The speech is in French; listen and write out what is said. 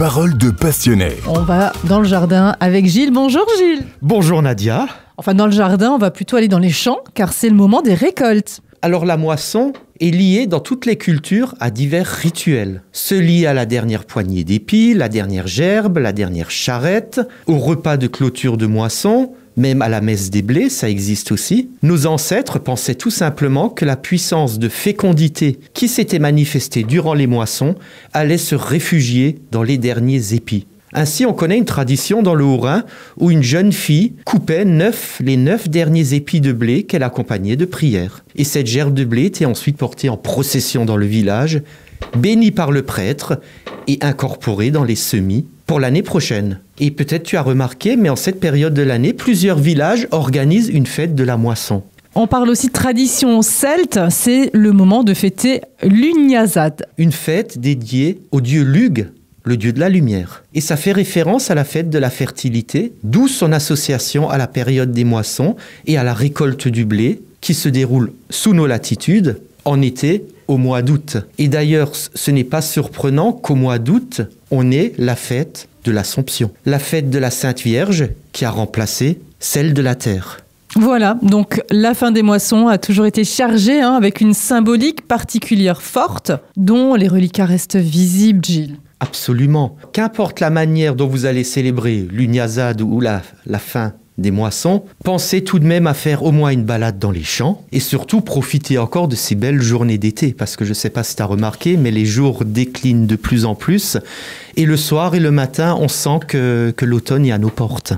paroles de passionnés. On va dans le jardin avec Gilles. Bonjour Gilles. Bonjour Nadia. Enfin, dans le jardin, on va plutôt aller dans les champs car c'est le moment des récoltes. Alors la moisson est liée dans toutes les cultures à divers rituels. Ceux liés à la dernière poignée d'épis, la dernière gerbe, la dernière charrette, au repas de clôture de moisson, même à la messe des blés, ça existe aussi. Nos ancêtres pensaient tout simplement que la puissance de fécondité qui s'était manifestée durant les moissons allait se réfugier dans les derniers épis. Ainsi, on connaît une tradition dans le Haut-Rhin où une jeune fille coupait les 9 derniers épis de blé qu'elle accompagnait de prières. Et cette gerbe de blé était ensuite portée en procession dans le village, bénie par le prêtre et incorporée dans les semis pour l'année prochaine. Et peut-être tu as remarqué, mais en cette période de l'année, plusieurs villages organisent une fête de la moisson. On parle aussi de tradition celte, c'est le moment de fêter l'Ugnazad. Une fête dédiée au dieu Lugh, le dieu de la lumière. Et ça fait référence à la fête de la fertilité, d'où son association à la période des moissons et à la récolte du blé, qui se déroule sous nos latitudes, en été, au mois d'août. Et d'ailleurs, ce n'est pas surprenant qu'au mois d'août, on ait la fête de l'Assomption, la fête de la Sainte Vierge, qui a remplacé celle de la Terre. Voilà, donc la fin des moissons a toujours été chargée avec une symbolique particulière forte, dont les reliquats restent visibles, Gilles. Absolument. Qu'importe la manière dont vous allez célébrer l'Ugnazad ou la fin des moissons, pensez tout de même à faire au moins une balade dans les champs et surtout profitez encore de ces belles journées d'été parce que je ne sais pas si tu as remarqué, mais les jours déclinent de plus en plus et le soir et le matin, on sent que l'automne est à nos portes.